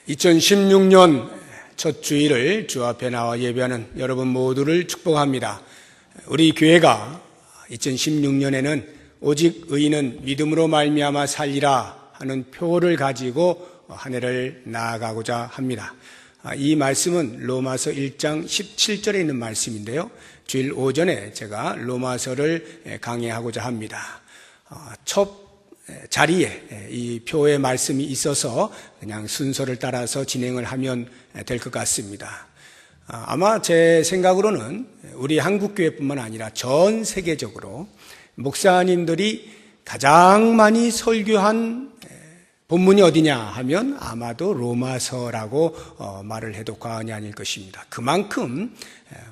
2016년 첫 주일을 주 앞에 나와 예배하는 여러분 모두를 축복합니다. 우리 교회가 2016년에는 오직 의인은 믿음으로 말미암아 살리라 하는 표를 가지고 한 해를 나아가고자 합니다. 이 말씀은 로마서 1장 17절에 있는 말씀인데요. 주일 오전에 제가 로마서를 강의하고자 합니다. 첫 자리에 이 표의 말씀이 있어서 그냥 순서를 따라서 진행을 하면 될 것 같습니다. 아마 제 생각으로는 우리 한국교회뿐만 아니라 전 세계적으로 목사님들이 가장 많이 설교한 본문이 어디냐 하면 아마도 로마서라고 말을 해도 과언이 아닐 것입니다. 그만큼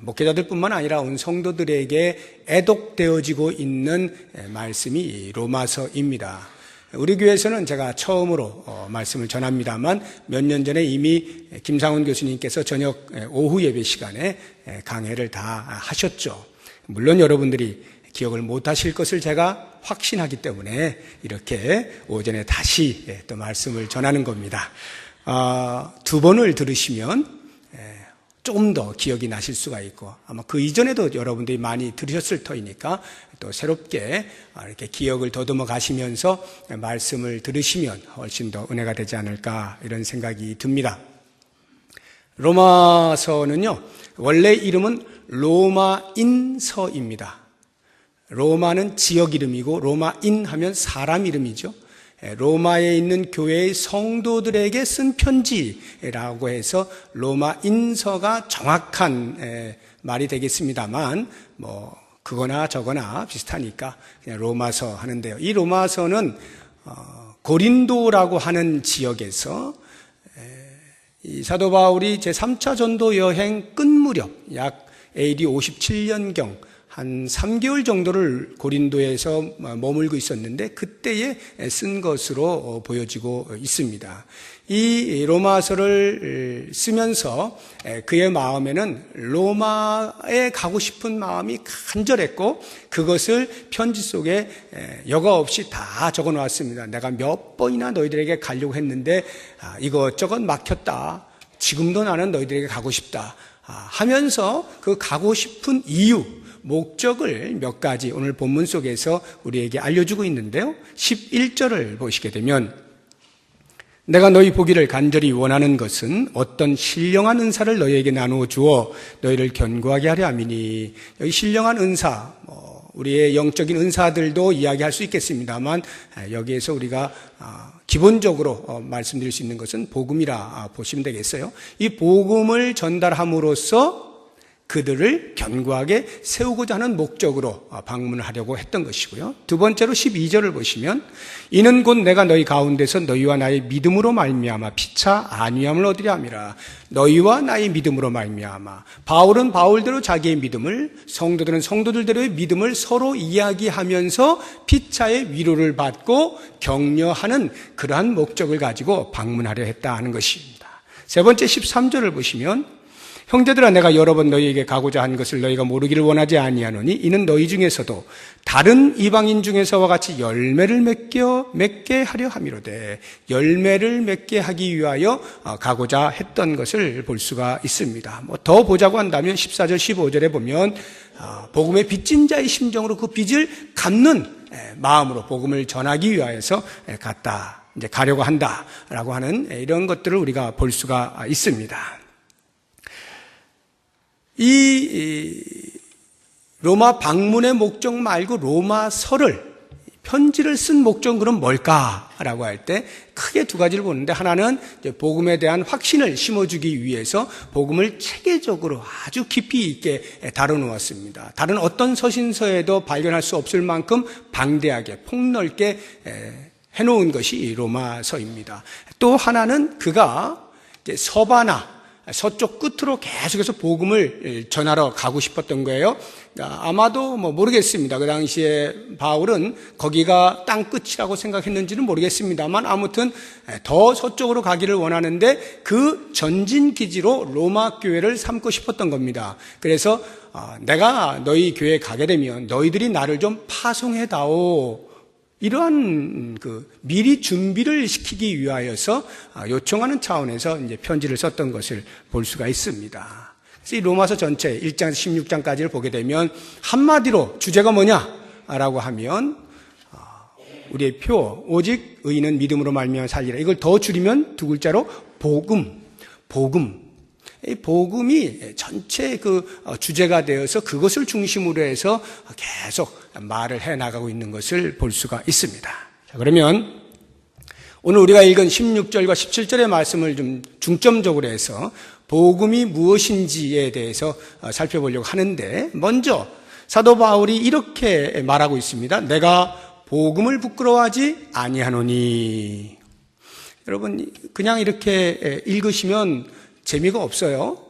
목회자들뿐만 아니라 온 성도들에게 애독되어지고 있는 말씀이 로마서입니다. 우리 교회에서는 제가 처음으로 말씀을 전합니다만 몇 년 전에 이미 김상훈 교수님께서 저녁 오후 예배 시간에 강해를 다 하셨죠. 물론 여러분들이 기억을 못하실 것을 제가 확신하기 때문에 이렇게 오전에 다시 또 말씀을 전하는 겁니다. 두 번을 들으시면 조금 더 기억이 나실 수가 있고 아마 그 이전에도 여러분들이 많이 들으셨을 터이니까 또 새롭게 이렇게 기억을 더듬어 가시면서 말씀을 들으시면 훨씬 더 은혜가 되지 않을까 이런 생각이 듭니다. 로마서는요, 원래 이름은 로마인서입니다. 로마는 지역 이름이고 로마인 하면 사람 이름이죠. 로마에 있는 교회의 성도들에게 쓴 편지라고 해서 로마인서가 정확한 말이 되겠습니다만 뭐 그거나 저거나 비슷하니까 그냥 로마서 하는데요. 이 로마서는 고린도라고 하는 지역에서 이 사도 바울이 제3차 전도 여행 끝 무렵 약 AD 57년경 한 3개월 정도를 고린도에서 머물고 있었는데 그때에 쓴 것으로 보여지고 있습니다. 이 로마서를 쓰면서 그의 마음에는 로마에 가고 싶은 마음이 간절했고 그것을 편지 속에 여과 없이 다 적어 놓았습니다. 내가 몇 번이나 너희들에게 가려고 했는데 이것저것 막혔다. 지금도 나는 너희들에게 가고 싶다. 하면서 그 가고 싶은 이유 목적을 몇 가지 오늘 본문 속에서 우리에게 알려주고 있는데요. 11절을 보시게 되면 내가 너희 보기를 간절히 원하는 것은 어떤 신령한 은사를 너희에게 나누어 주어 너희를 견고하게 하려 함이니 여기 신령한 은사 우리의 영적인 은사들도 이야기할 수 있겠습니다만 여기에서 우리가 기본적으로 말씀드릴 수 있는 것은 복음이라 보시면 되겠어요. 이 복음을 전달함으로써 그들을 견고하게 세우고자 하는 목적으로 방문하려고 했던 것이고요. 두 번째로 12절을 보시면 이는 곧 내가 너희 가운데서 너희와 나의 믿음으로 말미암아 피차 안위함을 얻으려 함이라. 너희와 나의 믿음으로 말미암아. 바울은 바울대로 자기의 믿음을, 성도들은 성도들대로의 믿음을 서로 이야기하면서 피차의 위로를 받고 격려하는 그러한 목적을 가지고 방문하려 했다 하는 것입니다. 세 번째 13절을 보시면 형제들아 내가 여러 번 너희에게 가고자 한 것을 너희가 모르기를 원하지 아니하노니 이는 너희 중에서도 다른 이방인 중에서와 같이 열매를 맺게 하려 함이로되 열매를 맺게 하기 위하여 가고자 했던 것을 볼 수가 있습니다. 더 보자고 한다면 14절 15절에 보면 복음의 빚진 자의 심정으로 그 빚을 갚는 마음으로 복음을 전하기 위하여서 이제 가려고 한다라고 하는 이런 것들을 우리가 볼 수가 있습니다. 이 로마 방문의 목적 말고 로마서를 편지를 쓴 목적은 그럼 뭘까라고 할 때 크게 두 가지를 보는데 하나는 복음에 대한 확신을 심어주기 위해서 복음을 체계적으로 아주 깊이 있게 다뤄놓았습니다. 다른 어떤 서신서에도 발견할 수 없을 만큼 방대하게 폭넓게 해놓은 것이 이 로마서입니다. 또 하나는 그가 서바나 서쪽 끝으로 계속해서 복음을 전하러 가고 싶었던 거예요. 아마도 모르겠습니다. 그 당시에 바울은 거기가 땅 끝이라고 생각했는지는 모르겠습니다만 아무튼 더 서쪽으로 가기를 원하는데 그 전진 기지로 로마 교회를 삼고 싶었던 겁니다. 그래서 내가 너희 교회에 가게 되면 너희들이 나를 좀 파송해다오. 이러한 미리 준비를 시키기 위하여서 요청하는 차원에서 이제 편지를 썼던 것을 볼 수가 있습니다. 그래서 이 로마서 전체 1장에서 16장까지를 보게 되면 한마디로 주제가 뭐냐라고 하면 우리의 표 오직 의인은 믿음으로 말미암아 살리라. 이걸 더 줄이면 두 글자로 복음. 이 복음이 전체 주제가 되어서 그것을 중심으로 해서 계속 말을 해 나가고 있는 것을 볼 수가 있습니다. 자, 그러면 오늘 우리가 읽은 16절과 17절의 말씀을 좀 중점적으로 해서 복음이 무엇인지에 대해서 살펴보려고 하는데, 먼저 사도 바울이 이렇게 말하고 있습니다. 내가 복음을 부끄러워하지 아니하노니. 여러분, 그냥 이렇게 읽으시면 재미가 없어요.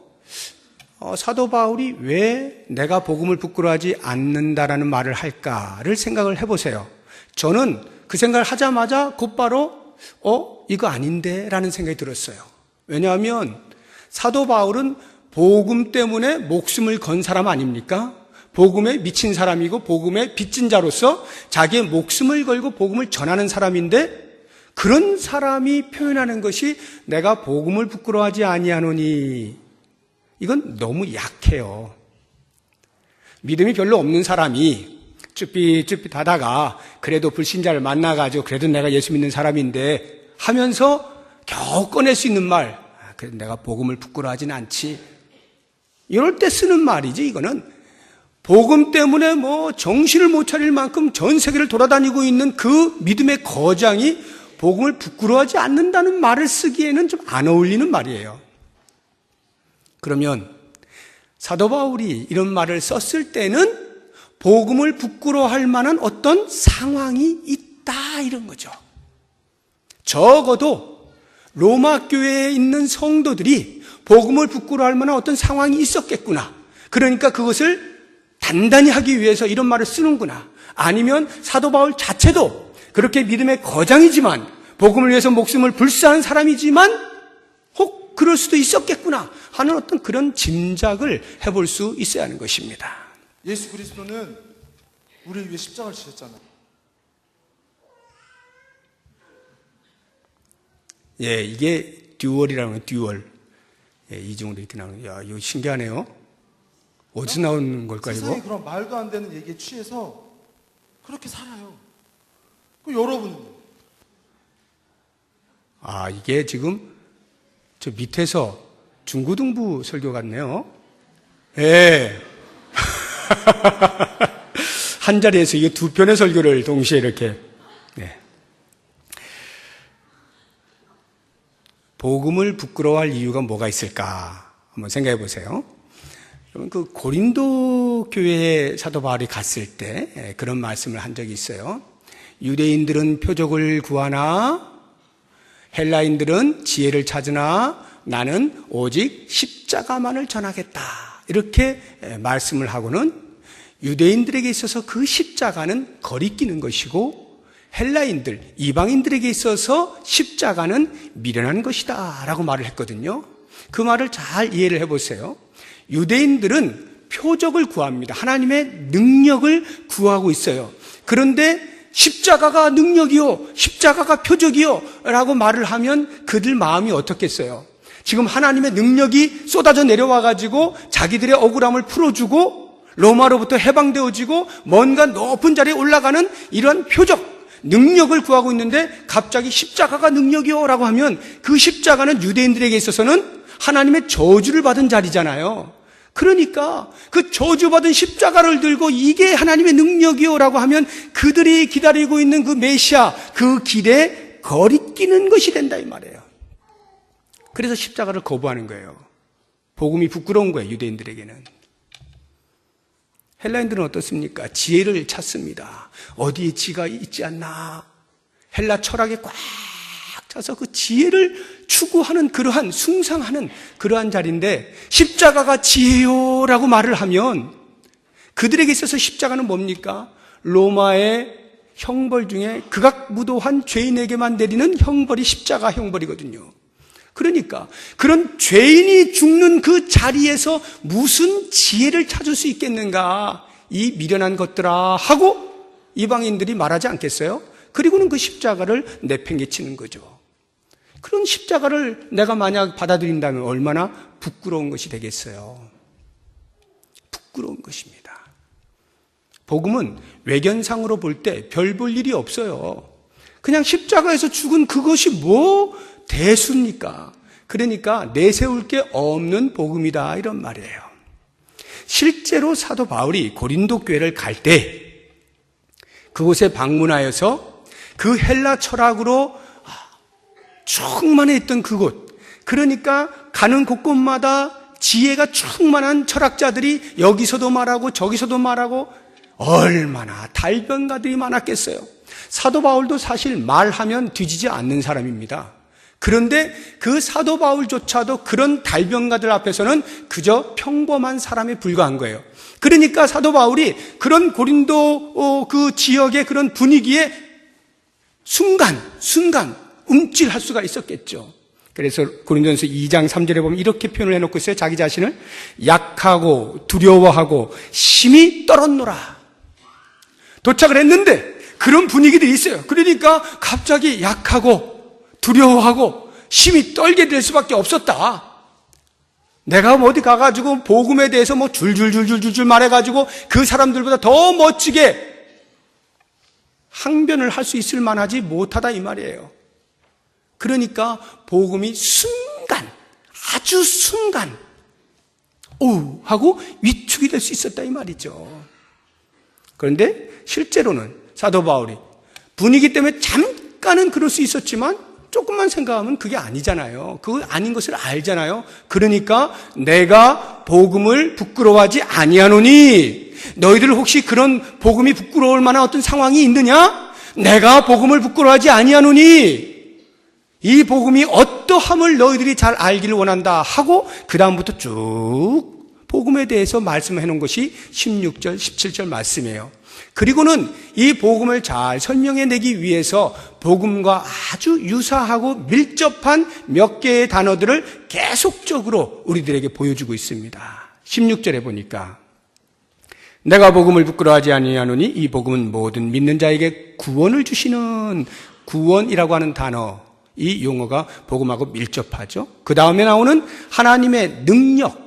사도 바울이 왜 내가 복음을 부끄러워하지 않는다라는 말을 할까를 생각을 해보세요. 저는 그 생각을 하자마자 곧바로 이거 아닌데 라는 생각이 들었어요. 왜냐하면 사도 바울은 복음 때문에 목숨을 건 사람 아닙니까? 복음에 미친 사람이고 복음에 빚진 자로서 자기의 목숨을 걸고 복음을 전하는 사람인데, 그런 사람이 표현하는 것이 내가 복음을 부끄러워하지 아니하노니, 이건 너무 약해요. 믿음이 별로 없는 사람이 쭈삣쭈삣 하다가 그래도 불신자를 만나가지고 그래도 내가 예수 믿는 사람인데 하면서 겨우 꺼낼 수 있는 말, 그래도 내가 복음을 부끄러워하진 않지, 이럴 때 쓰는 말이지. 이거는 복음 때문에 정신을 못 차릴 만큼 전 세계를 돌아다니고 있는 그 믿음의 거장이 복음을 부끄러워하지 않는다는 말을 쓰기에는 좀 안 어울리는 말이에요. 그러면 사도 바울이 이런 말을 썼을 때는 복음을 부끄러워할 만한 어떤 상황이 있다, 이런 거죠. 적어도 로마 교회에 있는 성도들이 복음을 부끄러워할 만한 어떤 상황이 있었겠구나. 그러니까 그것을 단단히 하기 위해서 이런 말을 쓰는구나. 아니면 사도 바울 자체도 그렇게 믿음의 거장이지만 복음을 위해서 목숨을 불사한 사람이지만 혹 그럴 수도 있었겠구나 하는 어떤 그런 짐작을 해볼 수 있어야 하는 것입니다. 예수 그리스도는 우리를 위해 십자가를 지셨잖아요. 예, 이게 듀얼이라는 거예요. 듀얼. 예, 이중으로 이렇게 나오는 거예요. 야, 이거 신기하네요. 어디서 나오는 걸까요, 세상에 이거? 그런 말도 안 되는 얘기에 취해서 그렇게 살아요. 그 여러분은요? 이게 지금 저 밑에서 중고등부 설교 같네요. 예. 한 자리에서 이게 두 편의 설교를 동시에 이렇게. 네. 복음을 부끄러워할 이유가 뭐가 있을까? 한번 생각해 보세요. 여러분, 그 고린도 교회에 사도 바울이 갔을 때 그런 말씀을 한 적이 있어요. 유대인들은 표적을 구하나 헬라인들은 지혜를 찾으나 나는 오직 십자가만을 전하겠다, 이렇게 말씀을 하고는 유대인들에게 있어서 그 십자가는 거리끼는 것이고 헬라인들, 이방인들에게 있어서 십자가는 미련한 것이다 라고 말을 했거든요. 그 말을 잘 이해를 해보세요. 유대인들은 표적을 구합니다. 하나님의 능력을 구하고 있어요. 그런데 십자가가 능력이요, 십자가가 표적이요 라고 말을 하면 그들 마음이 어떻겠어요? 지금 하나님의 능력이 쏟아져 내려와가지고 자기들의 억울함을 풀어주고 로마로부터 해방되어지고 뭔가 높은 자리에 올라가는 이런 표적, 능력을 구하고 있는데 갑자기 십자가가 능력이요 라고 하면 그 십자가는 유대인들에게 있어서는 하나님의 저주를 받은 자리잖아요. 그러니까 그 저주받은 십자가를 들고 이게 하나님의 능력이요라고 하면 그들이 기다리고 있는 그 메시아, 그 길에 거리끼는 것이 된다 이 말이에요. 그래서 십자가를 거부하는 거예요. 복음이 부끄러운 거예요, 유대인들에게는. 헬라인들은 어떻습니까? 지혜를 찾습니다. 어디에 지가 있지 않나? 헬라 철학에 꽉 차서 그 지혜를 추구하는 그러한, 숭상하는 그러한 자리인데 십자가가 지혜요라고 말을 하면 그들에게 있어서 십자가는 뭡니까? 로마의 형벌 중에 극악무도한 죄인에게만 내리는 형벌이 십자가 형벌이거든요. 그러니까 그런 죄인이 죽는 그 자리에서 무슨 지혜를 찾을 수 있겠는가? 이 미련한 것들아 하고 이방인들이 말하지 않겠어요? 그리고는 그 십자가를 내팽개치는 거죠. 그런 십자가를 내가 만약 받아들인다면 얼마나 부끄러운 것이 되겠어요. 부끄러운 것입니다. 복음은 외견상으로 볼 때 별 볼 일이 없어요. 그냥 십자가에서 죽은 그것이 뭐 대수입니까? 그러니까 내세울 게 없는 복음이다 이런 말이에요. 실제로 사도 바울이 고린도 교회를 갈 때 그곳에 방문하여서 그 헬라 철학으로 충만해 있던 그곳, 그러니까 가는 곳곳마다 지혜가 충만한 철학자들이 여기서도 말하고 저기서도 말하고 얼마나 달변가들이 많았겠어요. 사도 바울도 사실 말하면 뒤지지 않는 사람입니다. 그런데 그 사도 바울조차도 그런 달변가들 앞에서는 그저 평범한 사람에 불과한 거예요. 그러니까 사도 바울이 그런 고린도 그 지역의 그런 분위기에 순간 움찔할 수가 있었겠죠. 그래서 고린도전서 2장 3절에 보면 이렇게 표현을 해놓고 있어요. 자기 자신을 약하고 두려워하고 심히 떨었노라. 도착을 했는데 그런 분위기들이 있어요. 그러니까 갑자기 약하고 두려워하고 심히 떨게 될 수밖에 없었다. 내가 어디 가가지고 복음에 대해서 뭐 줄줄줄줄줄 말해가지고 그 사람들보다 더 멋지게 항변을 할 수 있을 만하지 못하다 이 말이에요. 그러니까 복음이 아주 순간 오 하고 위축이 될 수 있었다 이 말이죠. 그런데 실제로는 사도 바울이 분위기 때문에 잠깐은 그럴 수 있었지만 조금만 생각하면 그게 아니잖아요. 그거 아닌 것을 알잖아요. 그러니까 내가 복음을 부끄러워하지 아니하노니 너희들 혹시 그런 복음이 부끄러울 만한 어떤 상황이 있느냐? 내가 복음을 부끄러워하지 아니하노니 이 복음이 어떠함을 너희들이 잘 알기를 원한다 하고 그 다음부터 쭉 복음에 대해서 말씀해 놓은 것이 16절, 17절 말씀이에요. 그리고는 이 복음을 잘 설명해내기 위해서 복음과 아주 유사하고 밀접한 몇 개의 단어들을 계속적으로 우리들에게 보여주고 있습니다. 16절에 보니까 내가 복음을 부끄러워하지 아니하노니 이 복음은 모든 믿는 자에게 구원을 주시는, 구원이라고 하는 단어, 이 용어가 복음하고 밀접하죠. 그 다음에 나오는 하나님의 능력,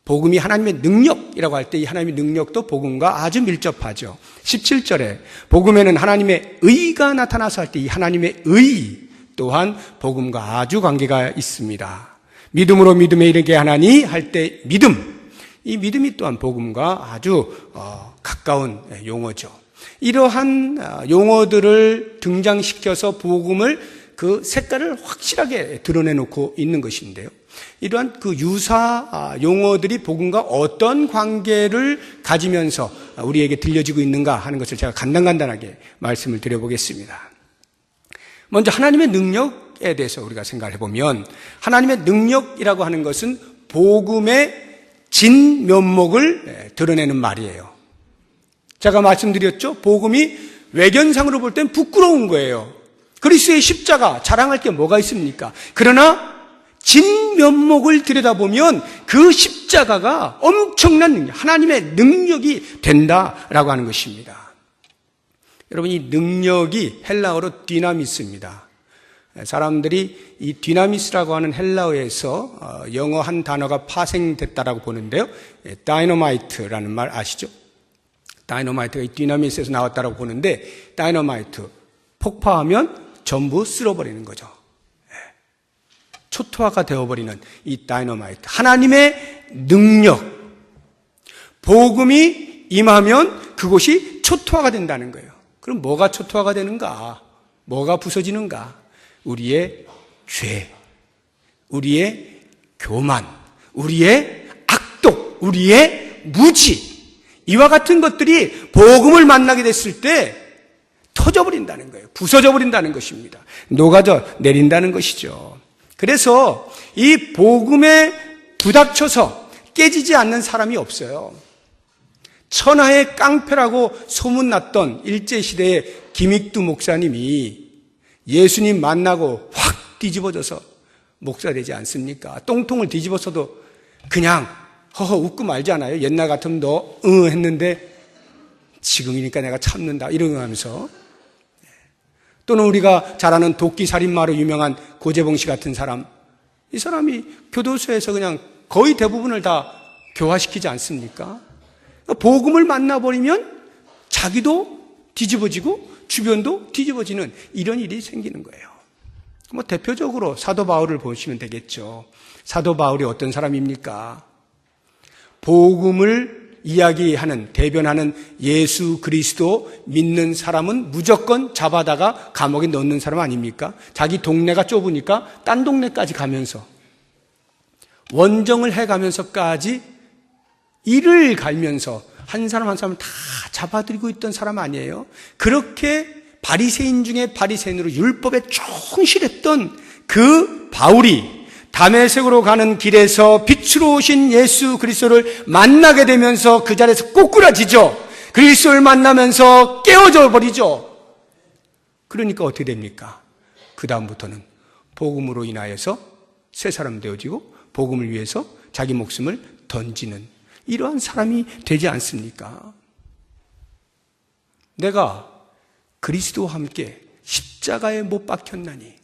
복음이 하나님의 능력이라고 할 때 이 하나님의 능력도 복음과 아주 밀접하죠. 17절에 복음에는 하나님의 의가 나타나서 할 때 이 하나님의 의 또한 복음과 아주 관계가 있습니다. 믿음으로 믿음에 이르게 하나니 할 때 믿음, 이 믿음이 또한 복음과 아주 가까운 용어죠. 이러한 용어들을 등장시켜서 복음을 그 색깔을 확실하게 드러내놓고 있는 것인데요. 이러한 그 유사 용어들이 복음과 어떤 관계를 가지면서 우리에게 들려지고 있는가 하는 것을 제가 간단하게 말씀을 드려보겠습니다. 먼저 하나님의 능력에 대해서 우리가 생각을 해보면 하나님의 능력이라고 하는 것은 복음의 진면목을 드러내는 말이에요. 제가 말씀드렸죠? 복음이 외견상으로 볼 땐 부끄러운 거예요. 그리스도의 십자가 자랑할 게 뭐가 있습니까? 그러나 진면목을 들여다보면 그 십자가가 엄청난 능력, 하나님의 능력이 된다라고 하는 것입니다. 여러분, 이 능력이 헬라어로 디나미스입니다. 사람들이 이 디나미스라고 하는 헬라어에서 영어 한 단어가 파생됐다라고 보는데요. 다이너마이트라는 말 아시죠? 다이너마이트가 이 디나미스에서 나왔다라고 보는데, 다이너마이트, 폭파하면 전부 쓸어버리는 거죠. 초토화가 되어버리는 이 다이너마이트. 하나님의 능력. 복음이 임하면 그곳이 초토화가 된다는 거예요. 그럼 뭐가 초토화가 되는가? 뭐가 부서지는가? 우리의 죄, 우리의 교만, 우리의 악독, 우리의 무지, 이와 같은 것들이 복음을 만나게 됐을 때 터져버린다는 거예요. 부서져버린다는 것입니다. 녹아져 내린다는 것이죠. 그래서 이 복음에 부닥쳐서 깨지지 않는 사람이 없어요. 천하의 깡패라고 소문났던 일제시대의 김익두 목사님이 예수님 만나고 확 뒤집어져서 목사 되지 않습니까? 똥통을 뒤집어서도 그냥 허허 웃고 말지 않아요? 옛날 같으면 너 했는데 지금이니까 내가 참는다 이러면서. 또는 우리가 잘 아는 도끼 살인마로 유명한 고재봉 씨 같은 사람, 이 사람이 교도소에서 그냥 거의 대부분을 다 교화시키지 않습니까? 복음을 만나버리면 자기도 뒤집어지고 주변도 뒤집어지는 이런 일이 생기는 거예요. 대표적으로 사도 바울을 보시면 되겠죠. 사도 바울이 어떤 사람입니까? 복음을 이야기하는, 대변하는 예수 그리스도 믿는 사람은 무조건 잡아다가 감옥에 넣는 사람 아닙니까? 자기 동네가 좁으니까 딴 동네까지 가면서 원정을 해가면서까지 일을 갈면서 한 사람 한 사람을 다 잡아들이고 있던 사람 아니에요? 그렇게 바리새인 중에 바리새인으로 율법에 충실했던 그 바울이 다메섹으로 가는 길에서 빛으로 오신 예수 그리스도를 만나게 되면서 그 자리에서 꼬꾸라지죠. 그리스도를 만나면서 깨어져 버리죠. 그러니까 어떻게 됩니까? 그 다음부터는 복음으로 인하여서 새 사람 되어지고 복음을 위해서 자기 목숨을 던지는 이러한 사람이 되지 않습니까? 내가 그리스도와 함께 십자가에 못 박혔나니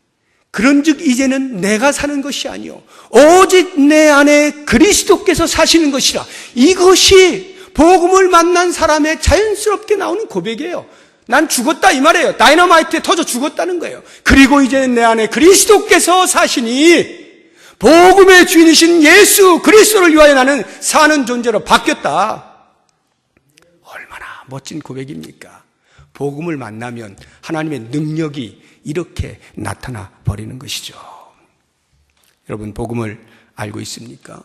그런즉 이제는 내가 사는 것이 아니요 오직 내 안에 그리스도께서 사시는 것이라. 이것이 복음을 만난 사람의 자연스럽게 나오는 고백이에요. 난 죽었다 이 말이에요. 다이너마이트에 터져 죽었다는 거예요. 그리고 이제는 내 안에 그리스도께서 사시니 복음의 주인이신 예수 그리스도를 위하여 나는 사는 존재로 바뀌었다. 얼마나 멋진 고백입니까? 복음을 만나면 하나님의 능력이 이렇게 나타나 버리는 것이죠. 여러분, 복음을 알고 있습니까?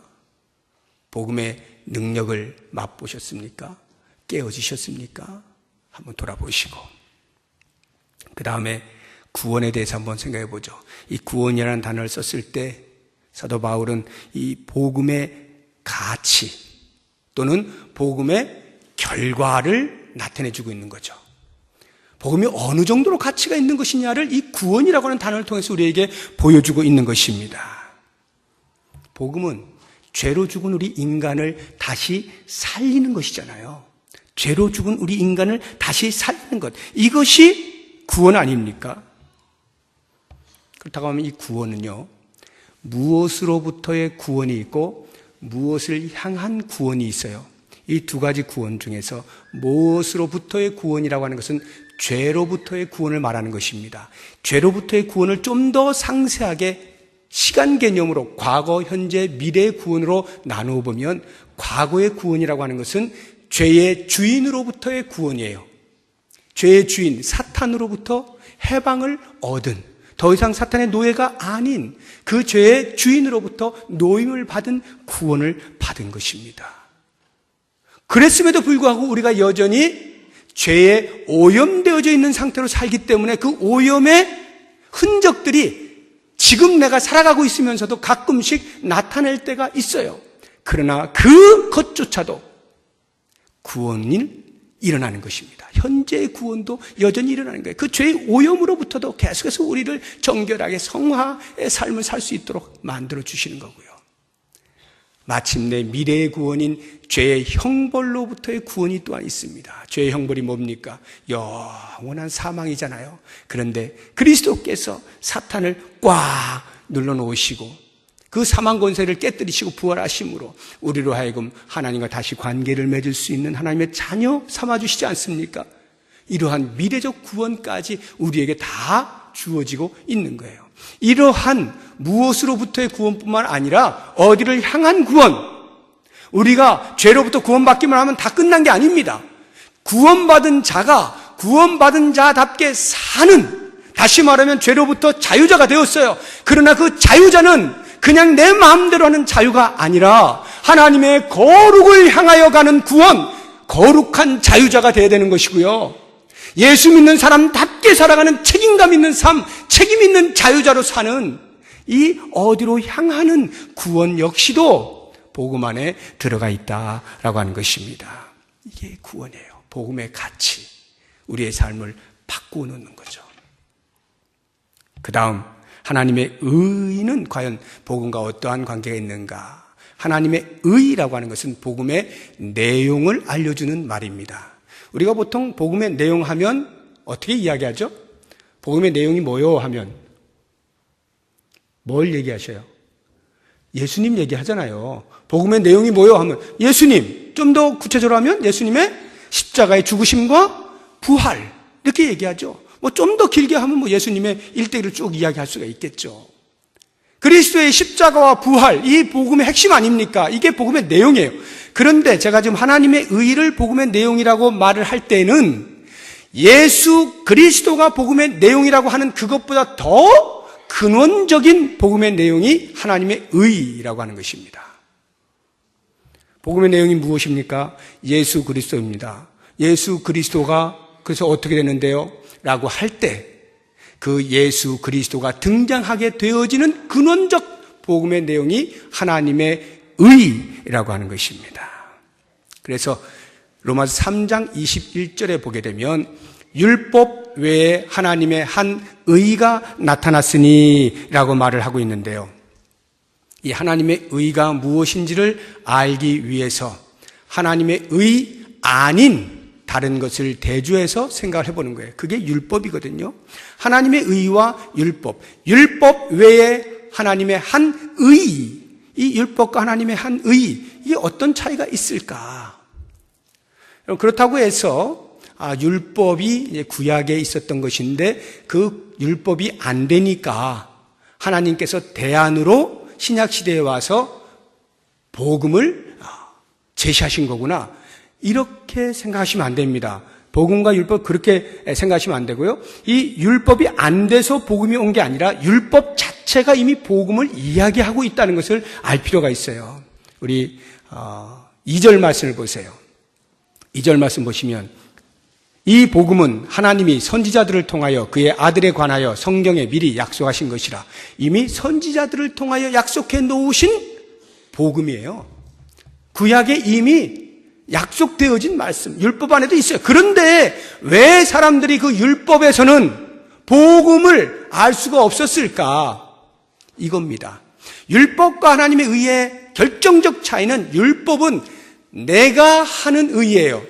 복음의 능력을 맛보셨습니까? 깨어지셨습니까? 한번 돌아보시고 그 다음에 구원에 대해서 한번 생각해 보죠. 이 구원이라는 단어를 썼을 때 사도 바울은 이 복음의 가치 또는 복음의 결과를 나타내 주고 있는 거죠. 복음이 어느 정도로 가치가 있는 것이냐를 이 구원이라고 하는 단어를 통해서 우리에게 보여주고 있는 것입니다. 복음은 죄로 죽은 우리 인간을 다시 살리는 것이잖아요. 죄로 죽은 우리 인간을 다시 살리는 것. 이것이 구원 아닙니까? 그렇다고 하면 이 구원은요, 무엇으로부터의 구원이 있고 무엇을 향한 구원이 있어요. 이 두 가지 구원 중에서 무엇으로부터의 구원이라고 하는 것은 죄로부터의 구원을 말하는 것입니다. 죄로부터의 구원을 좀 더 상세하게 시간 개념으로 과거, 현재, 미래의 구원으로 나누어 보면 과거의 구원이라고 하는 것은 죄의 주인으로부터의 구원이에요. 죄의 주인 사탄으로부터 해방을 얻은, 더 이상 사탄의 노예가 아닌 그 죄의 주인으로부터 노임을 받은 구원을 받은 것입니다. 그랬음에도 불구하고 우리가 여전히 죄에 오염되어져 있는 상태로 살기 때문에 그 오염의 흔적들이 지금 내가 살아가고 있으면서도 가끔씩 나타낼 때가 있어요. 그러나 그것조차도 구원이 일어나는 것입니다. 현재의 구원도 여전히 일어나는 거예요. 그 죄의 오염으로부터도 계속해서 우리를 정결하게 성화의 삶을 살 수 있도록 만들어 주시는 거고요. 마침내 미래의 구원인 죄의 형벌로부터의 구원이 또한 있습니다. 죄의 형벌이 뭡니까? 영원한 사망이잖아요. 그런데 그리스도께서 사탄을 꽉 눌러놓으시고 그 사망 권세를 깨뜨리시고 부활하심으로 우리로 하여금 하나님과 다시 관계를 맺을 수 있는 하나님의 자녀 삼아주시지 않습니까? 이러한 미래적 구원까지 우리에게 다 주어지고 있는 거예요. 이러한 무엇으로부터의 구원뿐만 아니라 어디를 향한 구원, 우리가 죄로부터 구원받기만 하면 다 끝난 게 아닙니다. 구원받은 자가 구원받은 자답게 사는, 다시 말하면 죄로부터 자유자가 되었어요. 그러나 그 자유자는 그냥 내 마음대로 하는 자유가 아니라 하나님의 거룩을 향하여 가는 구원, 거룩한 자유자가 되어야 되는 것이고요. 예수 믿는 사람답게 살아가는 책임감 있는 삶, 책임 있는 자유자로 사는 이 어디로 향하는 구원 역시도 복음 안에 들어가 있다라고 하는 것입니다. 이게 구원이에요. 복음의 가치, 우리의 삶을 바꾸어 놓는 거죠. 그 다음 하나님의 의는 과연 복음과 어떠한 관계가 있는가? 하나님의 의라고 하는 것은 복음의 내용을 알려주는 말입니다. 우리가 보통 복음의 내용 하면 어떻게 이야기하죠? 복음의 내용이 뭐요? 하면 뭘 얘기하셔요? 예수님 얘기하잖아요. 복음의 내용이 뭐요? 하면 예수님, 좀 더 구체적으로 하면 예수님의 십자가의 죽으심과 부활 이렇게 얘기하죠. 뭐 좀 더 길게 하면 뭐 예수님의 일대기를 쭉 이야기할 수가 있겠죠. 그리스도의 십자가와 부활, 이 복음의 핵심 아닙니까? 이게 복음의 내용이에요. 그런데 제가 지금 하나님의 의를 복음의 내용이라고 말을 할 때는 예수 그리스도가 복음의 내용이라고 하는 그것보다 더 근원적인 복음의 내용이 하나님의 의라고 하는 것입니다. 복음의 내용이 무엇입니까? 예수 그리스도입니다. 예수 그리스도가 그래서 어떻게 되는데요? 라고 할 때 그 예수 그리스도가 등장하게 되어지는 근원적 복음의 내용이 하나님의 의라고 하는 것입니다. 그래서 로마서 3장 21절에 보게 되면 율법 외에 하나님의 한 의가 나타났으니 라고 말을 하고 있는데요. 이 하나님의 의가 무엇인지를 알기 위해서 하나님의 의 아닌 다른 것을 대조해서 생각을 해보는 거예요. 그게 율법이거든요. 하나님의 의와 율법, 율법 외에 하나님의 한 의, 이 율법과 하나님의 한 의, 이게 어떤 차이가 있을까? 그렇다고 해서 율법이 구약에 있었던 것인데 그 율법이 안 되니까 하나님께서 대안으로 신약시대에 와서 복음을 제시하신 거구나. 이렇게 생각하시면 안 됩니다. 복음과 율법 그렇게 생각하시면 안 되고요. 이 율법이 안 돼서 복음이 온 게 아니라 율법 자체가 이미 복음을 이야기하고 있다는 것을 알 필요가 있어요. 우리 2절 말씀을 보세요. 2절 말씀 보시면 이 복음은 하나님이 선지자들을 통하여 그의 아들에 관하여 성경에 미리 약속하신 것이라. 이미 선지자들을 통하여 약속해 놓으신 복음이에요. 구약에 이미 약속되어진 말씀, 율법 안에도 있어요. 그런데 왜 사람들이 그 율법에서는 복음을 알 수가 없었을까? 이겁니다. 율법과 하나님의 의의 결정적 차이는 율법은 내가 하는 의예요.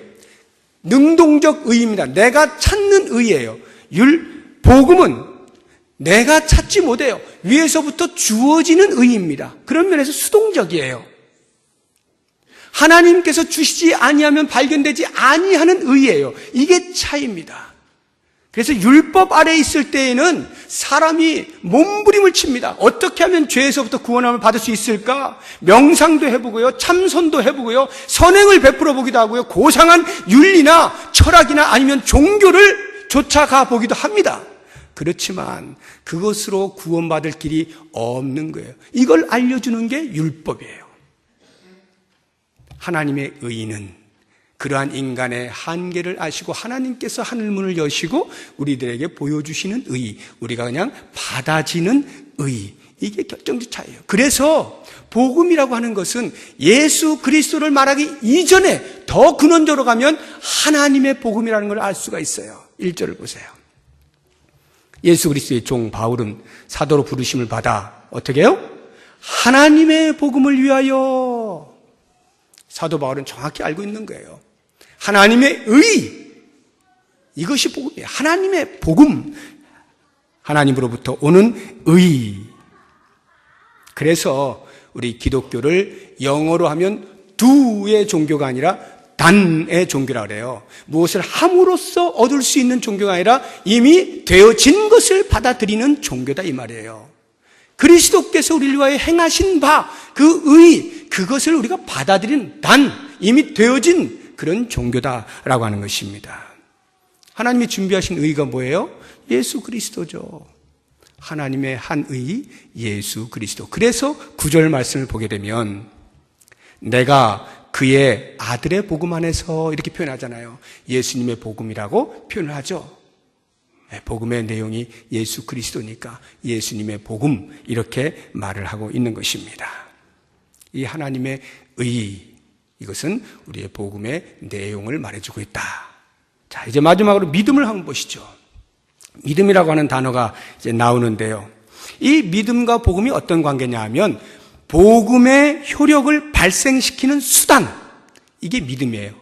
능동적 의입니다. 내가 찾는 의예요. 복음은 내가 찾지 못해요. 위에서부터 주어지는 의입니다. 그런 면에서 수동적이에요. 하나님께서 주시지 아니하면 발견되지 아니하는 의예요. 이게 차이입니다. 그래서 율법 아래에 있을 때에는 사람이 몸부림을 칩니다. 어떻게 하면 죄에서부터 구원함을 받을 수 있을까? 명상도 해보고요, 참선도 해보고요, 선행을 베풀어 보기도 하고요, 고상한 윤리나 철학이나 아니면 종교를 쫓아가 보기도 합니다. 그렇지만 그것으로 구원받을 길이 없는 거예요. 이걸 알려주는 게 율법이에요. 하나님의 의는 그러한 인간의 한계를 아시고 하나님께서 하늘문을 여시고 우리들에게 보여주시는 의, 우리가 그냥 받아지는 의, 이게 결정적 차이예요. 그래서 복음이라고 하는 것은 예수 그리스도를 말하기 이전에 더 근원적으로 가면 하나님의 복음이라는 걸 알 수가 있어요. 1절을 보세요. 예수 그리스도의 종 바울은 사도로 부르심을 받아 어떻게 해요? 하나님의 복음을 위하여. 사도 바울은 정확히 알고 있는 거예요. 하나님의 의, 이것이 복음이에요. 하나님의 복음, 하나님으로부터 오는 의. 그래서 우리 기독교를 영어로 하면 do의 종교가 아니라 단의 종교라 그래요. 무엇을 함으로써 얻을 수 있는 종교가 아니라 이미 되어진 것을 받아들이는 종교다 이 말이에요. 그리스도께서 우리를 위하여 행하신 바, 그 의, 그것을 우리가 받아들이는 단, 이미 되어진 그런 종교다라고 하는 것입니다. 하나님이 준비하신 의가 뭐예요? 예수 그리스도죠. 하나님의 한 의, 예수 그리스도. 그래서 9절 말씀을 보게 되면 내가 그의 아들의 복음 안에서 이렇게 표현하잖아요. 예수님의 복음이라고 표현을 하죠. 복음의 내용이 예수 그리스도니까 예수님의 복음 이렇게 말을 하고 있는 것입니다. 이 하나님의 의, 이것은 우리의 복음의 내용을 말해주고 있다. 자, 이제 마지막으로 믿음을 한번 보시죠. 믿음이라고 하는 단어가 이제 나오는데요. 이 믿음과 복음이 어떤 관계냐 하면 복음의 효력을 발생시키는 수단, 이게 믿음이에요.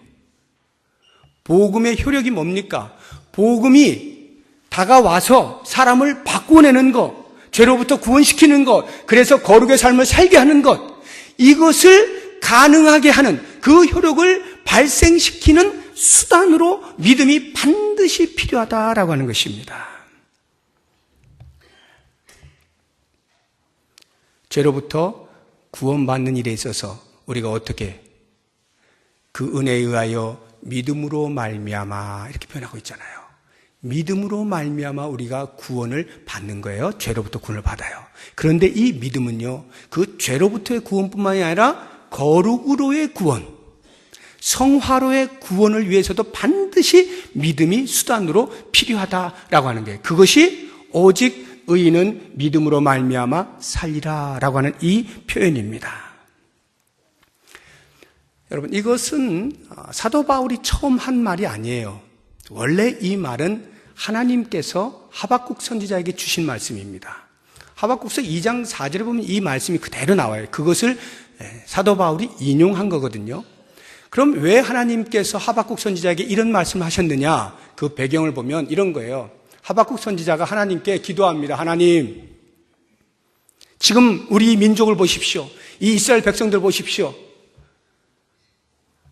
복음의 효력이 뭡니까? 복음이 다가와서 사람을 바꾸어내는 것, 죄로부터 구원시키는 것, 그래서 거룩의 삶을 살게 하는 것, 이것을 가능하게 하는 그 효력을 발생시키는 수단으로 믿음이 반드시 필요하다라고 하는 것입니다. 죄로부터 구원받는 일에 있어서 우리가 어떻게 그 은혜에 의하여 믿음으로 말미암아 이렇게 표현하고 있잖아요. 믿음으로 말미암아 우리가 구원을 받는 거예요. 죄로부터 구원을 받아요. 그런데 이 믿음은요, 그 죄로부터의 구원뿐만이 아니라 거룩으로의 구원, 성화로의 구원을 위해서도 반드시 믿음이 수단으로 필요하다라고 하는 게, 그것이 오직 의인은 믿음으로 말미암아 살리라라고 하는 이 표현입니다. 여러분, 이것은 사도 바울이 처음 한 말이 아니에요. 원래 이 말은 하나님께서 하박국 선지자에게 주신 말씀입니다. 하박국서 2장 4절에 보면 이 말씀이 그대로 나와요. 그것을 사도 바울이 인용한 거거든요. 그럼 왜 하나님께서 하박국 선지자에게 이런 말씀을 하셨느냐? 그 배경을 보면 이런 거예요. 하박국 선지자가 하나님께 기도합니다. 하나님, 지금 우리 민족을 보십시오. 이 이스라엘 백성들 보십시오.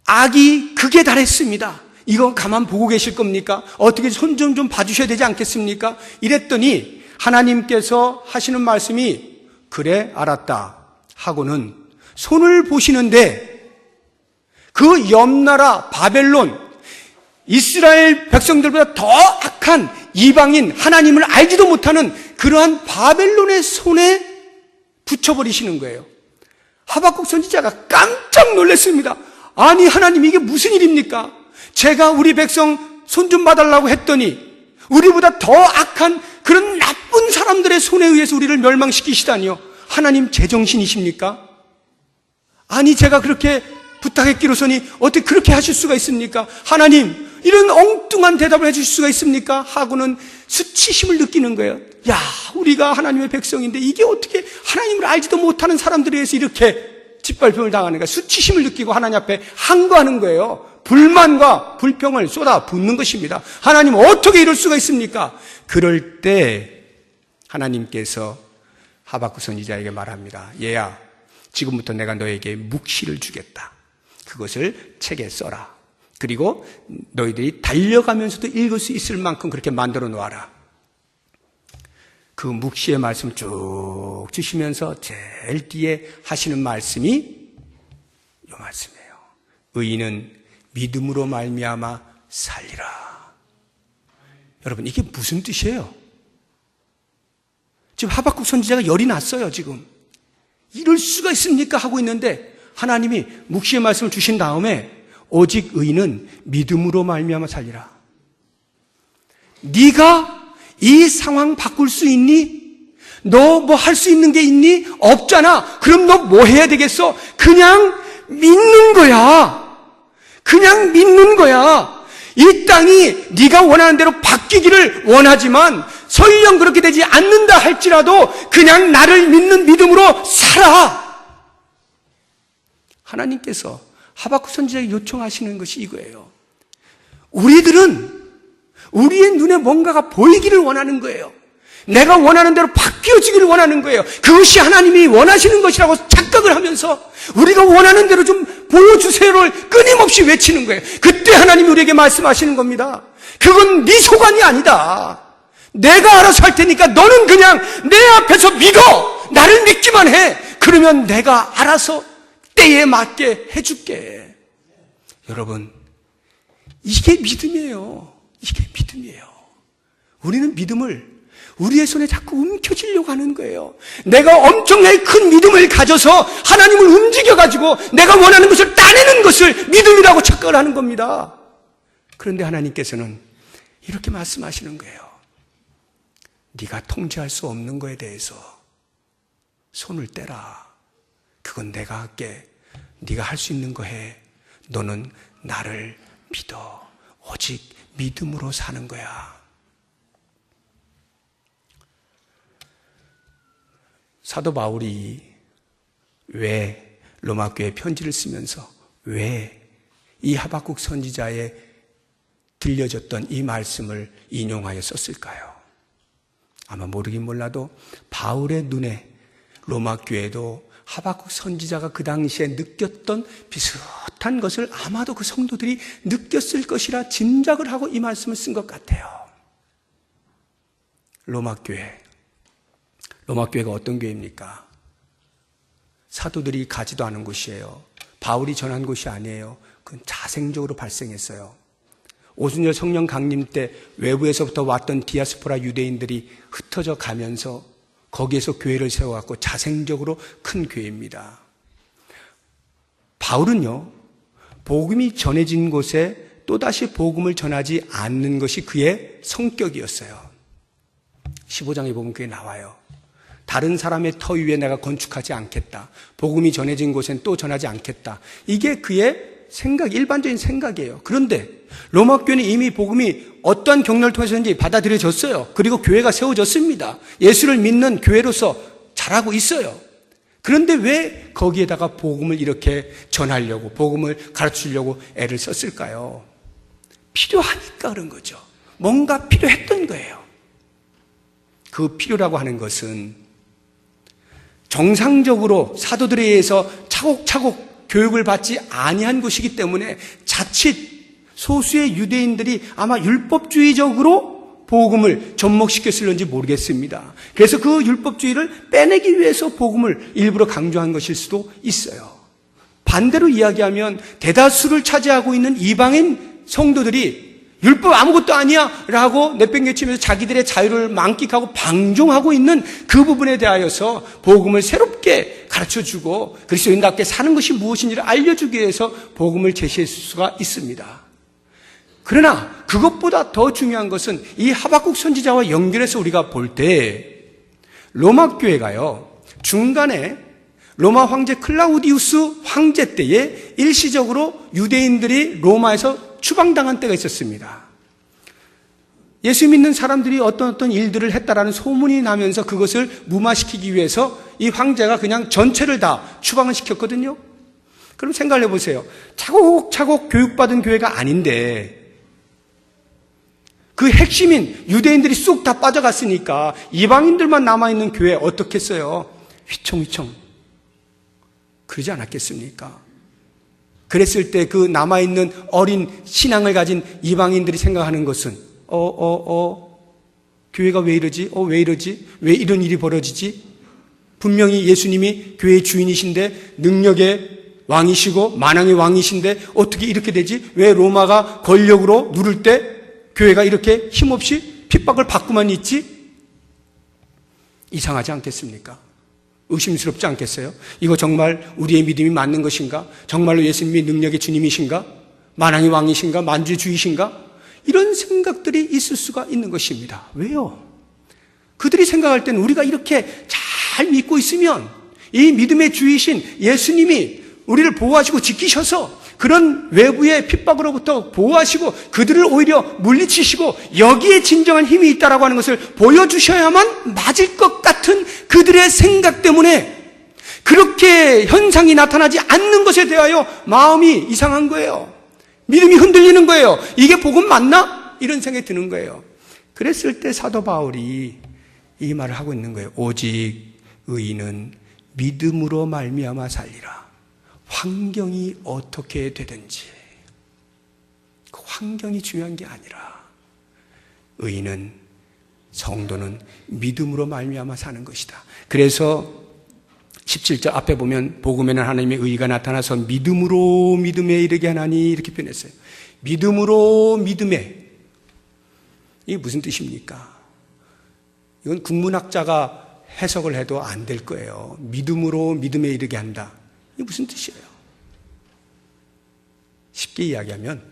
악이 극에 달했습니다. 이거 가만 보고 계실 겁니까? 어떻게 손 좀 봐주셔야 되지 않겠습니까? 이랬더니 하나님께서 하시는 말씀이 그래 알았다 하고는 손을 보시는데 그 옆나라 바벨론, 이스라엘 백성들보다 더 악한 이방인, 하나님을 알지도 못하는 그러한 바벨론의 손에 붙여버리시는 거예요. 하박국 선지자가 깜짝 놀랐습니다. 아니 하나님, 이게 무슨 일입니까? 제가 우리 백성 손 좀 봐달라고 했더니 우리보다 더 악한 그런 나쁜 사람들의 손에 의해서 우리를 멸망시키시다니요. 하나님 제정신이십니까? 아니 제가 그렇게 부탁했기로서니 어떻게 그렇게 하실 수가 있습니까? 하나님, 이런 엉뚱한 대답을 해주실 수가 있습니까? 하고는 수치심을 느끼는 거예요. 야, 우리가 하나님의 백성인데 이게 어떻게 하나님을 알지도 못하는 사람들에 의해서 이렇게 짓밟힘을 당하는가? 수치심을 느끼고 하나님 앞에 항거하는 거예요. 불만과 불평을 쏟아 붓는 것입니다. 하나님, 어떻게 이럴 수가 있습니까? 그럴 때 하나님께서 하박국 선지자에게 말합니다. 얘야, 지금부터 내가 너에게 묵시를 주겠다. 그것을 책에 써라. 그리고 너희들이 달려가면서도 읽을 수 있을 만큼 그렇게 만들어 놓아라. 그 묵시의 말씀을 쭉 주시면서 제일 뒤에 하시는 말씀이 이 말씀이에요. 의인은 믿음으로 말미암아 살리라. 여러분, 이게 무슨 뜻이에요? 지금 하박국 선지자가 열이 났어요. 지금 이럴 수가 있습니까? 하고 있는데 하나님이 묵시의 말씀을 주신 다음에 오직 의인은 믿음으로 말미암아 살리라. 네가 이 상황 바꿀 수 있니? 너 뭐 할 수 있는 게 있니? 없잖아. 그럼 너 뭐 해야 되겠어? 그냥 믿는 거야. 그냥 믿는 거야. 이 땅이 네가 원하는 대로 바뀌기를 원하지만 설령 그렇게 되지 않는다 할지라도 그냥 나를 믿는 믿음으로 살아. 하나님께서 하박국 선지자에게 요청하시는 것이 이거예요. 우리들은 우리의 눈에 뭔가가 보이기를 원하는 거예요. 내가 원하는 대로 바뀌어지기를 원하는 거예요. 그것이 하나님이 원하시는 것이라고 착각을 하면서 우리가 원하는 대로 좀 보여주세요를 끊임없이 외치는 거예요. 그때 하나님이 우리에게 말씀하시는 겁니다. 그건 네 소관이 아니다. 내가 알아서 할 테니까 너는 그냥 내 앞에서 믿어. 나를 믿기만 해. 그러면 내가 알아서 때에 맞게 해줄게. 여러분, 이게 믿음이에요. 이게 믿음이에요. 우리는 믿음을 우리의 손에 자꾸 움켜쥐려고 하는 거예요. 내가 엄청나게 큰 믿음을 가져서 하나님을 움직여가지고 내가 원하는 것을 따내는 것을 믿음이라고 착각을 하는 겁니다. 그런데 하나님께서는 이렇게 말씀하시는 거예요. 네가 통제할 수 없는 거에 대해서 손을 떼라. 그건 내가 할게. 네가 할 수 있는 거 해. 너는 나를 믿어. 오직 믿음으로 사는 거야. 사도 바울이 왜 로마 교회에 편지를 쓰면서 왜 이 하박국 선지자의 들려졌던 이 말씀을 인용하여 썼을까요? 아마 모르긴 몰라도 바울의 눈에 로마 교회도 하박국 선지자가 그 당시에 느꼈던 비슷한 것을 아마도 그 성도들이 느꼈을 것이라 짐작을 하고 이 말씀을 쓴 것 같아요. 로마 교회가 어떤 교회입니까? 사도들이 가지도 않은 곳이에요. 바울이 전한 곳이 아니에요. 그건 자생적으로 발생했어요. 오순절 성령 강림 때 외부에서부터 왔던 디아스포라 유대인들이 흩어져 가면서 거기에서 교회를 세워갖고 자생적으로 큰 교회입니다. 바울은요, 복음이 전해진 곳에 또다시 복음을 전하지 않는 것이 그의 성격이었어요. 15장에 보면 그게 나와요. 다른 사람의 터 위에 내가 건축하지 않겠다. 복음이 전해진 곳엔 또 전하지 않겠다. 이게 그의 일반적인 생각이에요. 그런데 로마 교회는 이미 복음이 어떠한 경로를 통해서든지 받아들여졌어요. 그리고 교회가 세워졌습니다. 예수를 믿는 교회로서 자라고 있어요. 그런데 왜 거기에다가 복음을 이렇게 전하려고, 복음을 가르치려고 애를 썼을까요? 필요하니까 그런 거죠. 뭔가 필요했던 거예요. 그 필요라고 하는 것은 정상적으로 사도들에 의해서 차곡차곡 교육을 받지 아니한 것이기 때문에 자칫 소수의 유대인들이 아마 율법주의적으로 복음을 접목시켰을는지 모르겠습니다. 그래서 그 율법주의를 빼내기 위해서 복음을 일부러 강조한 것일 수도 있어요. 반대로 이야기하면 대다수를 차지하고 있는 이방인 성도들이 율법 아무것도 아니야 라고 내팽개치면서 자기들의 자유를 만끽하고 방종하고 있는 그 부분에 대하여서 복음을 새롭게 가르쳐주고 그리스도인답게 사는 것이 무엇인지를 알려주기 위해서 복음을 제시할 수가 있습니다. 그러나 그것보다 더 중요한 것은 이 하박국 선지자와 연결해서 우리가 볼 때 로마 교회가요, 중간에 로마 황제 클라우디우스 황제 때에 일시적으로 유대인들이 로마에서 추방당한 때가 있었습니다. 예수 믿는 사람들이 어떤 일들을 했다라는 소문이 나면서 그것을 무마시키기 위해서 이 황제가 그냥 전체를 다 추방을 시켰거든요. 그럼 생각을 해보세요. 차곡차곡 교육받은 교회가 아닌데 그 핵심인 유대인들이 쑥 다 빠져갔으니까 이방인들만 남아있는 교회 어떻겠어요? 휘청휘청 그러지 않았겠습니까? 그랬을 때 그 남아있는 어린 신앙을 가진 이방인들이 생각하는 것은 교회가 왜 이러지? 왜 이러지? 왜 이런 일이 벌어지지? 분명히 예수님이 교회의 주인이신데 능력의 왕이시고 만왕의 왕이신데 어떻게 이렇게 되지? 왜 로마가 권력으로 누를 때 교회가 이렇게 힘없이 핍박을 받고만 있지? 이상하지 않겠습니까? 의심스럽지 않겠어요? 이거 정말 우리의 믿음이 맞는 것인가? 정말로 예수님이 능력의 주님이신가? 만왕의 왕이신가? 만주의 주이신가? 이런 생각들이 있을 수가 있는 것입니다. 왜요? 그들이 생각할 때는 우리가 이렇게 잘 믿고 있으면 이 믿음의 주이신 예수님이 우리를 보호하시고 지키셔서 그런 외부의 핍박으로부터 보호하시고 그들을 오히려 물리치시고 여기에 진정한 힘이 있다라고 하는 것을 보여주셔야만 맞을 것 같은 그들의 생각 때문에 그렇게 현상이 나타나지 않는 것에 대하여 마음이 이상한 거예요. 믿음이 흔들리는 거예요. 이게 복음 맞나? 이런 생각이 드는 거예요. 그랬을 때 사도 바울이 이 말을 하고 있는 거예요. 오직 의인은 믿음으로 말미암아 살리라. 환경이 어떻게 되든지 그 환경이 중요한 게 아니라 의인은, 성도는 믿음으로 말미암아 사는 것이다. 그래서 17절 앞에 보면 복음에는 하나님의 의가 나타나서 믿음으로 믿음에 이르게 하나니 이렇게 표현했어요. 믿음으로 믿음에. 이게 무슨 뜻입니까? 이건 국문학자가 해석을 해도 안 될 거예요. 믿음으로 믿음에 이르게 한다. 이게 무슨 뜻이에요? 쉽게 이야기하면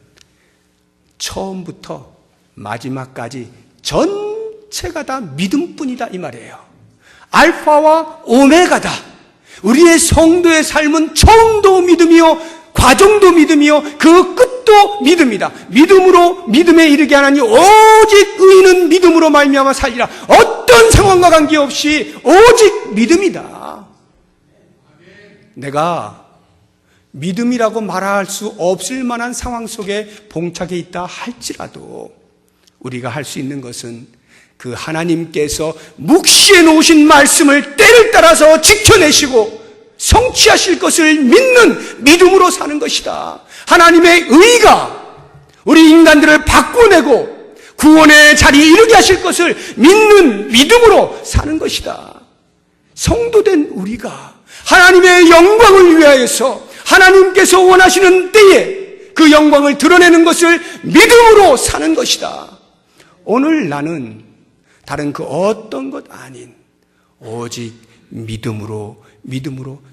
처음부터 마지막까지 전체가 다 믿음뿐이다 이 말이에요. 알파와 오메가다. 우리의 성도의 삶은 처음도 믿음이요 과정도 믿음이요 그 끝도 믿음이다. 믿음으로 믿음에 이르게 하나니 오직 의인은 믿음으로 말미암아 살리라. 어떤 상황과 관계없이 오직 믿음이다. 내가 믿음이라고 말할 수 없을 만한 상황 속에 봉착해 있다 할지라도 우리가 할 수 있는 것은 그 하나님께서 묵시해 놓으신 말씀을 때를 따라서 지켜내시고 성취하실 것을 믿는 믿음으로 사는 것이다. 하나님의 의가 우리 인간들을 바꿔내고 구원의 자리에 이르게 하실 것을 믿는 믿음으로 사는 것이다. 성도된 우리가 하나님의 영광을 위하여서 하나님께서 원하시는 때에 그 영광을 드러내는 것을 믿음으로 사는 것이다. 오늘 나는 다른 그 어떤 것 아닌 오직 믿음으로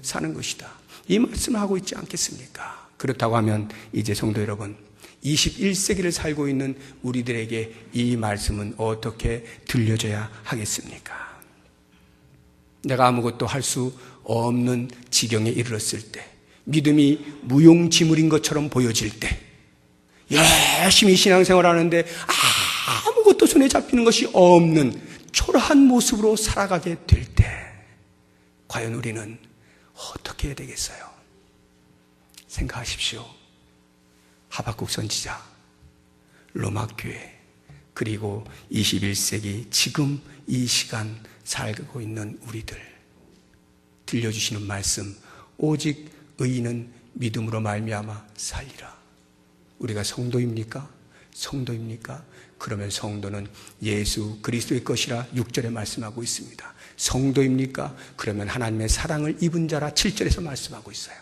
사는 것이다. 이 말씀을 하고 있지 않겠습니까? 그렇다고 하면 이제 성도 여러분, 21세기를 살고 있는 우리들에게 이 말씀은 어떻게 들려져야 하겠습니까? 내가 아무것도 할 수 없는 지경에 이르렀을 때, 믿음이 무용지물인 것처럼 보여질 때, 열심히 신앙생활 하는데 아무것도 손에 잡히는 것이 없는 초라한 모습으로 살아가게 될 때, 과연 우리는 어떻게 해야 되겠어요? 생각하십시오. 하박국 선지자, 로마교회, 그리고 21세기 지금 이 시간 살고 있는 우리들, 들려주시는 말씀, 오직 의인은 믿음으로 말미암아 살리라. 우리가 성도입니까? 성도입니까? 그러면 성도는 예수 그리스도의 것이라 6절에 말씀하고 있습니다. 성도입니까? 그러면 하나님의 사랑을 입은 자라 7절에서 말씀하고 있어요.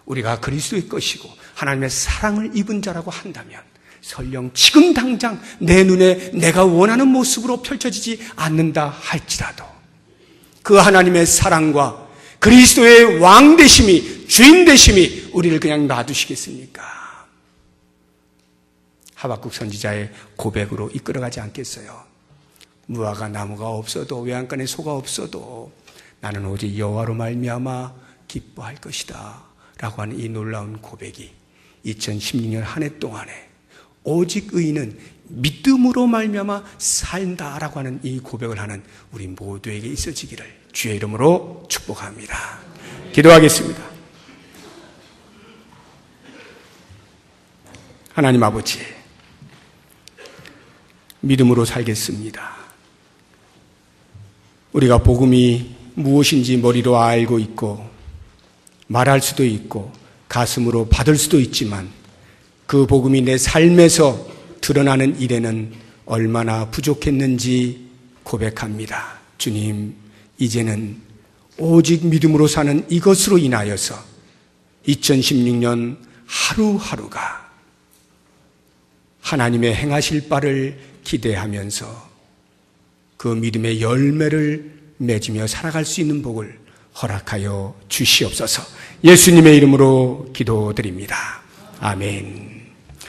우리가 그리스도의 것이고 하나님의 사랑을 입은 자라고 한다면 설령 지금 당장 내 눈에 내가 원하는 모습으로 펼쳐지지 않는다 할지라도 그 하나님의 사랑과 그리스도의 왕 되심이, 주인 되심이 우리를 그냥 놔두시겠습니까? 하박국 선지자의 고백으로 이끌어가지 않겠어요? 무화과 나무가 없어도, 외양간에 소가 없어도 나는 오직 여호와로 말미암아 기뻐할 것이다 라고 하는 이 놀라운 고백이 2016년 한 해 동안에 오직 의인은 믿음으로 말미암아 산다라고 하는 이 고백을 하는 우리 모두에게 있어지기를 주의 이름으로 축복합니다. 기도하겠습니다. 하나님 아버지, 믿음으로 살겠습니다. 우리가 복음이 무엇인지 머리로 알고 있고 말할 수도 있고 가슴으로 받을 수도 있지만 그 복음이 내 삶에서 드러나는 일에는 얼마나 부족했는지 고백합니다. 주님, 이제는 오직 믿음으로 사는 이것으로 인하여서 2016년 하루하루가 하나님의 행하실 바를 기대하면서 그 믿음의 열매를 맺으며 살아갈 수 있는 복을 허락하여 주시옵소서. 예수님의 이름으로 기도드립니다. 아멘.